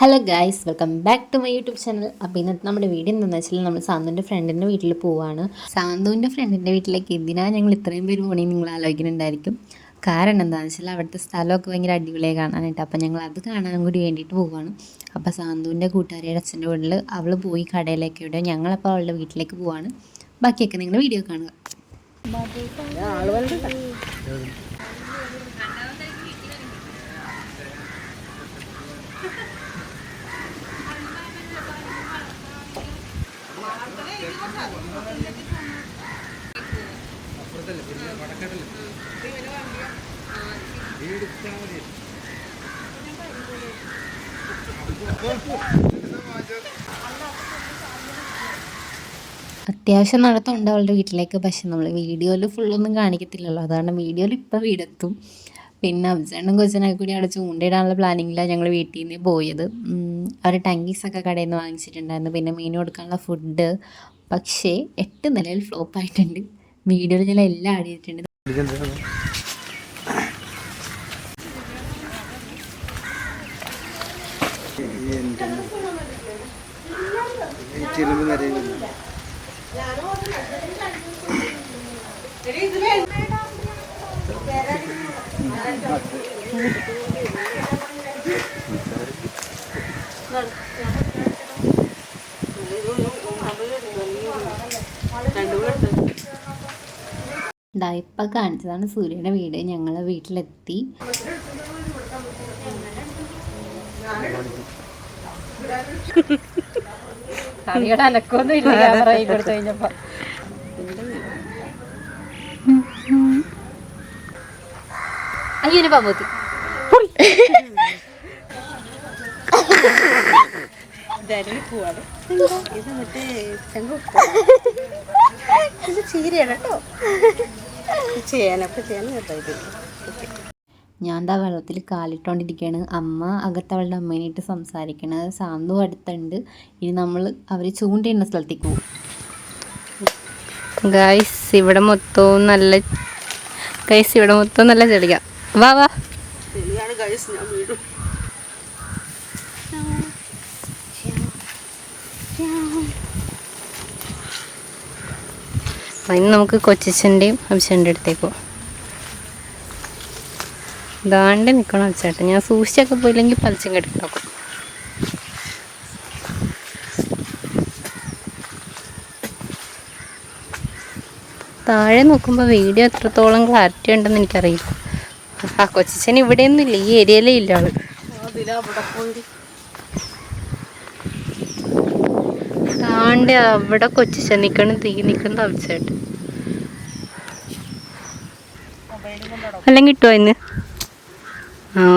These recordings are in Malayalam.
Hello guys, welcome back to my YouTube channel. അപ്പോൾ ഇന്നത്തെ നമ്മുടെ വീഡിയോ എന്താണെന്ന് വെച്ചാൽ നമ്മൾ സാന്തുവിൻ്റെ ഫ്രണ്ടിൻ്റെ വീട്ടിൽ പോവുകയാണ്. സാന്തുവിൻ്റെ ഫ്രണ്ടിൻ്റെ വീട്ടിലേക്ക് എന്തിനാണ് ഞങ്ങൾ ഇത്രയും പേര് പോകണമെന്ന് നിങ്ങൾ ആലോചിക്കുന്നുണ്ടായിരിക്കും. കാരണം എന്താണെന്ന് വെച്ചാൽ അവിടുത്തെ സ്ഥലമൊക്കെ ഭയങ്കര അടിപൊളിയായി കാണാനായിട്ട്. അപ്പോൾ ഞങ്ങൾ അത് കാണാൻ കൂടി വേണ്ടിയിട്ട് പോവുകയാണ്. അപ്പോൾ സാന്തുവിൻ്റെ കൂട്ടുകാരിയുടെ അച്ഛൻ്റെ വീട്ടിൽ അവൾ പോയി കടയിലേക്ക് വിടുക. ഞങ്ങളപ്പോൾ അവളുടെ വീട്ടിലേക്ക് പോവുകയാണ്. ബാക്കിയൊക്കെ നിങ്ങൾ വീഡിയോ കാണുക. അത്യാവശ്യം നടത്തമുണ്ട് അവളുടെ വീട്ടിലേക്ക്. പക്ഷെ നമ്മൾ വീഡിയോയിൽ ഫുള്ളൊന്നും കാണിക്കത്തില്ലല്ലോ, അതാണ് വീഡിയോയിൽ ഇപ്പോൾ വീടെത്തും. പിന്നെ അബ്സേണ്ണും കൊച്ചിനൊക്കെ കൂടി അവിടെ ചൂണ്ടയിടാനുള്ള പ്ലാനിങ്ങിലാണ് ഞങ്ങൾ വീട്ടിൽ നിന്ന് പോയത്. അവർ ടങ്കീസൊക്കെ കടയിൽ നിന്ന് വാങ്ങിച്ചിട്ടുണ്ടായിരുന്നു, പിന്നെ മീൻ കൊടുക്കാനുള്ള ഫുഡ്. പക്ഷേ 8 നിലയിൽ ഫ്ലോപ്പായിട്ടുണ്ട്. വീഡിയോയിൽ ഞാൻ എല്ലാം ആടിയിട്ടുണ്ട്. ഇപ്പം കാണിച്ചതാണ് സൂര്യയുടെ വീട്. ഞങ്ങൾ വീട്ടിലെത്തി. കറിയുടെ അനക്കൊന്നും ഇല്ല ക്യാമറ കൊടുത്തു കഴിഞ്ഞപ്പോ. അയ്യോ പാമ്പത്തി പോവാണ്. ഇത് മറ്റേ ചീരയാണ് കേട്ടോ. ചെയ്യാനൊക്കെ ചെയ്യാൻ കേട്ടോ. ഇത് ഞാൻ എന്താ വെള്ളത്തിൽ കാലിട്ടോണ്ടിരിക്കുകയാണ്. അമ്മ അകത്തവളുടെ അമ്മേനായിട്ട് സംസാരിക്കണത്. സാന്തു അടുത്തുണ്ട്. ഇനി നമ്മൾ അവർ ചൂണ്ടയിടുന്ന സ്ഥലത്തേക്ക് പോകും. ഗൈസ് ഇവിടെ മൊത്തവും നല്ല ചെളിയാ. വാ വാ അതിന് നമുക്ക് കൊച്ചിച്ചൻ്റെയും അഭിഷേൻ്റെ അടുത്തേക്ക് പോകാം. ദാണ്ട് നിൽക്കണം അഭിച്ചേട്ടൻ. ഞാൻ സൂക്ഷിച്ചൊക്കെ പോയില്ലെങ്കിൽ പലിച്ചും കെട്ടിട്ടോക്കും. താഴെ നോക്കുമ്പോൾ വീഡിയോ എത്രത്തോളം ക്ലാരിറ്റി ഉണ്ടെന്ന് എനിക്കറിയില്ല. ആ കൊച്ചിച്ചൻ ഇവിടെയൊന്നും ഇല്ല, ഈ ഏരിയയിലേ ഇല്ല ആള്. താണ്ട് അവിടെ കൊച്ചിച്ചൻ നിൽക്കണം, തീ നിൽക്കുന്നത് അഭിച്ചേട്ടൻ. അല്ലെങ്കിൽ കിട്ടുമോ ഇന്ന്?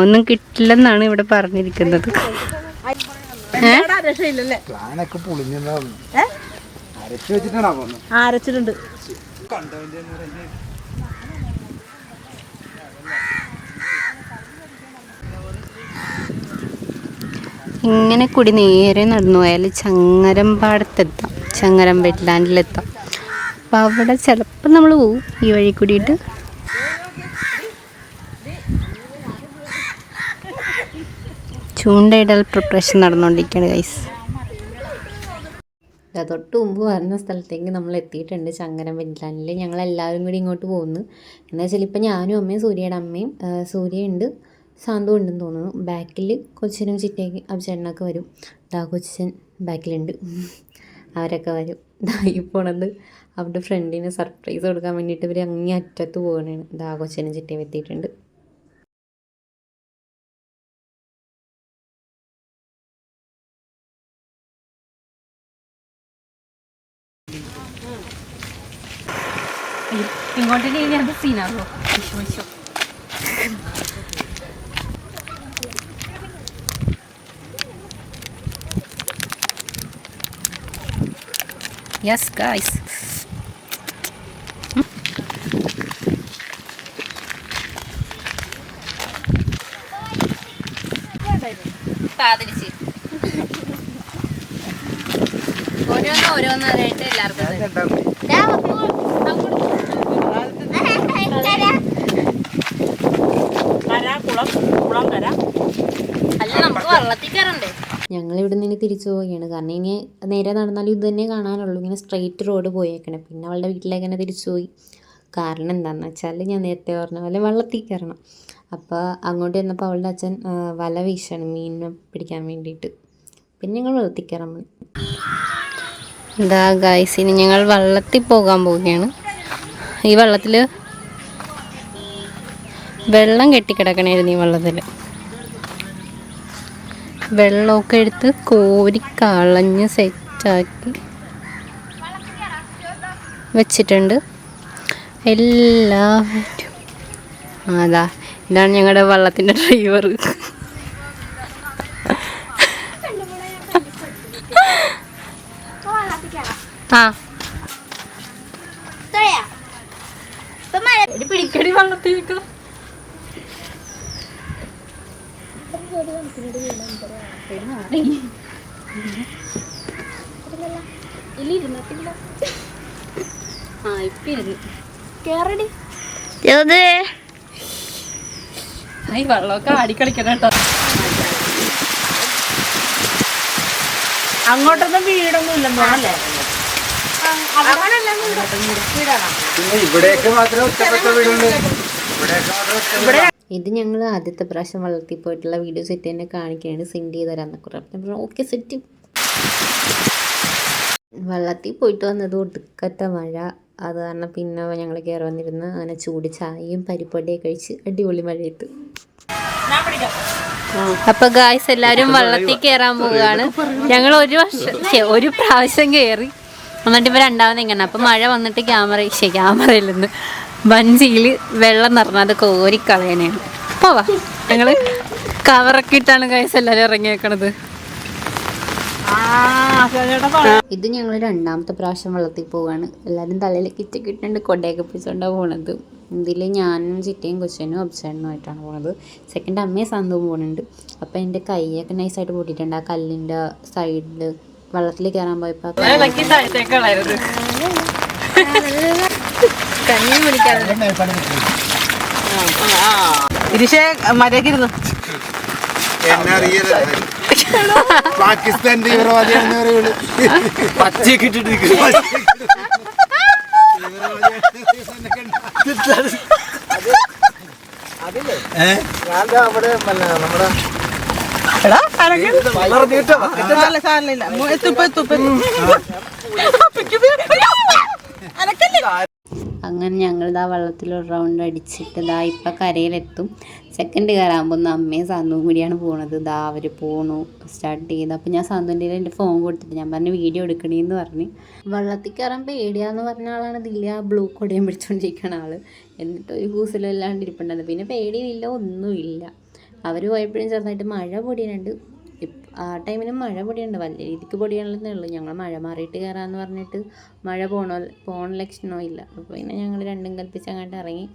ഒന്നും കിട്ടില്ലെന്നാണ് ഇവിടെ പറഞ്ഞിരിക്കുന്നത്. അരച്ചിട്ടുണ്ട്. ഇങ്ങനെ കൂടി നേരെ നടന്നു പോയാൽ ചങ്ങരമ്പാടത്തെത്താം, ചങ്ങരം വെറ്റ്ലാൻഡിലെത്താം. അപ്പം അവിടെ ചിലപ്പോൾ നമ്മൾ പോവും ഈ വഴി കൂടിയിട്ട്. ചൂണ്ടയിടൽ പ്രിപ്പറേഷൻ നടന്നുകൊണ്ടിരിക്കുകയാണ് ഗൈസ്. തൊട്ട് മുമ്പ് പറഞ്ഞ സ്ഥലത്തേക്ക് നമ്മൾ എത്തിയിട്ടുണ്ട്, ചങ്ങരം വെറ്റ്ലാൻഡിൽ. ഞങ്ങളെല്ലാവരും കൂടി ഇങ്ങോട്ട് പോകുന്നു. എന്ന് വെച്ചാൽ ഇപ്പം ഞാനും അമ്മയും സൂര്യയുടെ അമ്മയും, സൂര്യയുണ്ട്, സാന്തു ഉണ്ടെന്ന് തോന്നുന്നു. ബാക്കിൽ കൊച്ചിനും ചിറ്റയ്ക്ക് അഭിചേട്ടനൊക്കെ വരും. കൊച്ചിൻ ബാക്കിലുണ്ട്, അവരൊക്കെ വരും. ഈ പോണത് അവരുടെ ഫ്രണ്ടിന് സർപ്രൈസ് കൊടുക്കാൻ വേണ്ടിയിട്ട് ഇവർ അങ്ങേ അറ്റത്ത് പോകണേണ്. കൊച്ചിനും ചിറ്റയും എത്തിയിട്ടുണ്ട്. ഇങ്ങോട്ട് കഴിഞ്ഞാൽ സീനാണോ? വിശ്വസിച്ചോ. Yes guys. ഓരോന്നോരോന്നായിട്ട് എല്ലാവർക്കും കര കുളം കുളം കര അല്ല നമുക്ക് വെള്ളത്തിൽ കയറണ്ടേ. ഞങ്ങളിവിടെ നിന്ന് തിരിച്ചു പോവുകയാണ്. കാരണം ഇനി നേരെ നടന്നാലും ഇത് തന്നെ കാണാനുള്ളൂ. ഇങ്ങനെ സ്ട്രെയിറ്റ് റോഡ് പോയേക്കണേ. പിന്നെ അവളുടെ വീട്ടിലേക്ക് തന്നെ തിരിച്ചു പോയി. കാരണം എന്താണെന്ന് വെച്ചാൽ ഞാൻ നേരത്തെ പറഞ്ഞ പോലെ വെള്ളത്തിൽ കയറണം. അപ്പോൾ അങ്ങോട്ട് ചെന്നപ്പോൾ അവളുടെ അച്ഛൻ വല വീശാണ് മീനിനെ പിടിക്കാൻ വേണ്ടിയിട്ട്. പിന്നെ ഞങ്ങൾ വെള്ളത്തിൽ കയറാൻ പോയി. എന്താ ഗൈസ്, ഇനി ഞങ്ങൾ വെള്ളത്തിൽ പോകാൻ പോവുകയാണ്. ഈ വെള്ളത്തിൽ വെള്ളം കെട്ടിക്കിടക്കണായിരുന്നു. ഈ വെള്ളത്തിൽ വെള്ളമൊക്കെ എടുത്ത് കോരി കളഞ്ഞ് സെറ്റാക്കി വെച്ചിട്ടുണ്ട് എല്ലാവരും. അതാ ഇതാണ് ഞങ്ങളുടെ വള്ളത്തിൻ്റെ ഡ്രൈവർ. ആ പിടിക്കടി വള്ളത്തിലേക്ക്. വെള്ളമൊക്കെ ആടിക്കളിക്കണം കേട്ടോ. അങ്ങോട്ടൊന്നും വീടൊന്നും ഇല്ലെന്നോ അല്ലേ? ഇത് ഞങ്ങൾ ആദ്യത്തെ പ്രാവശ്യം വെള്ളത്തിൽ പോയിട്ടുള്ള വീഡിയോ സെറ്റ് തന്നെ കാണിക്കുകയാണ്. സെൻഡ് ചെയ്ത് തരാമെന്നൊക്കെ പറഞ്ഞു. Okay set. വെള്ളത്തിൽ പോയിട്ട് വന്നത് ഒടുക്കത്തെ മഴ. അത് കാരണം പിന്നെ ഞങ്ങൾ കയറി വന്നിരുന്ന് അങ്ങനെ ചൂട് ചായയും പരിപ്പൊടിയൊക്കെ കഴിച്ച് അടിപൊളി മഴയത്ത്. അപ്പൊ ഗായ്സ് എല്ലാരും വള്ളത്തിൽ കയറാൻ പോവുകയാണ്. ഞങ്ങൾ ഒരു പ്രാവശ്യം കയറി, എന്നിട്ട് ഇപ്പൊ രണ്ടാമത് ഇങ്ങനെ. അപ്പൊ മഴ വന്നിട്ട് ക്യാമറയിൽ നിന്ന് വഞ്ചിയിൽ വെള്ളം നിറഞ്ഞാൽ അത് കോരിക്കളയനാണ്. പോവാ, ഞങ്ങള് കവറൊക്കെ ഇട്ടാണ് ഗായ്സ് എല്ലാരും ഇറങ്ങിയേക്കണത്. ഇത് ഞങ്ങൾ രണ്ടാമത്തെ പ്രാവശ്യം വെള്ളത്തിൽ പോവുകയാണ്. എല്ലാവരും തലയിൽ കിറ്റൊക്കെ ഇട്ടുണ്ട്, കൊടയൊക്കെ പിടിച്ചോണ്ടാണ് പോണത്. ഇതിൽ ഞാനും ചിറ്റയും കൊച്ചനും അബ്സേണനുമായിട്ടാണ് പോണത്. സെക്കൻഡ് അമ്മയും സന്തുവും പോകുന്നുണ്ട്. അപ്പോൾ എൻ്റെ കൈയൊക്കെ നൈസായിട്ട് പൊട്ടിയിട്ടുണ്ട്. ആ കല്ലിൻ്റെ സൈഡിൽ വെള്ളത്തിൽ കയറാൻ പോയപ്പോൾ പാകിസ്ഥാൻ തീവ്രവാദിയാണെന്ന് പറയുള്ളൂ. പച്ചയൊക്കെ ഇട്ടിട്ട് അങ്ങനെ ഞങ്ങൾ ഇതാ വെള്ളത്തിലൊരു റൗണ്ട് അടിച്ചിട്ട് ഇതാ ഇപ്പം കരയിലെത്തും. സെക്കൻഡ് കയറാൻ പോകുന്ന അമ്മയും സാന്തുവും കൂടിയാണ് പോണത്. ഇതാ അവർ പോണു സ്റ്റാർട്ട് ചെയ്ത്. അപ്പോൾ ഞാൻ സാന്തുവിൻ്റെ എൻ്റെ ഫോൺ കൊടുത്തിട്ട് ഞാൻ പറഞ്ഞു വീഡിയോ എടുക്കണേന്ന് പറഞ്ഞ്. വെള്ളത്തിൽ കയറാൻ പേടിയാന്ന് പറഞ്ഞ ആളാണ് ഇതില്ല, ബ്ലൂ കൊടയും പിടിച്ചുകൊണ്ടിരിക്കുന്ന ആൾ. എന്നിട്ട് ഒരു കൂസലും ഇല്ലാണ്ട് ഇരിപ്പുണ്ടായിരുന്നു. പിന്നെ പേടിയില്ല, ഒന്നുമില്ല. അവർ പോയപ്പോഴും ചെറുതായിട്ട് മഴ പൊടിയുന്നുണ്ട്. ആ ടൈമിനും മഴ പൊടിയുണ്ട്, വലിയ രീതിക്ക് പൊടിയാണെന്നേ ഉള്ളൂ. ഞങ്ങൾ മഴ മാറിയിട്ട് കയറാമെന്ന് പറഞ്ഞിട്ട് മഴ പോണ ലക്ഷണമോ ഇല്ല. അപ്പോൾ പിന്നെ ഞങ്ങൾ രണ്ടും കൽപ്പിച്ച് അങ്ങോട്ട് ഇറങ്ങി.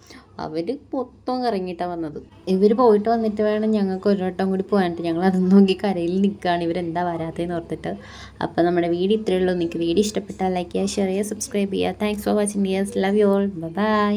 അവർ മൊത്തം ഇറങ്ങിയിട്ടാണ് വന്നത്. ഇവർ പോയിട്ട് വന്നിട്ട് വേണം ഞങ്ങൾക്ക് ഒരു വട്ടം കൂടി പോകാനായിട്ട്. ഞങ്ങൾ അതും നോക്കി കരയിൽ നിൽക്കുകയാണ്, ഇവരെന്താ വരാത്തതെന്ന് ഓർത്തിട്ട്. അപ്പോൾ നമ്മുടെ വീഡിയോ ഇത്രയേ ഉള്ളൂ. നിങ്ങൾക്ക് വീഡിയോ ഇഷ്ടപ്പെട്ടാൽ ലൈക്ക് ചെയ്യുക, ഷെയർ ചെയ്യുക, സബ്സ്ക്രൈബ് ചെയ്യുക. Thanks for watching dears. Love you all. By.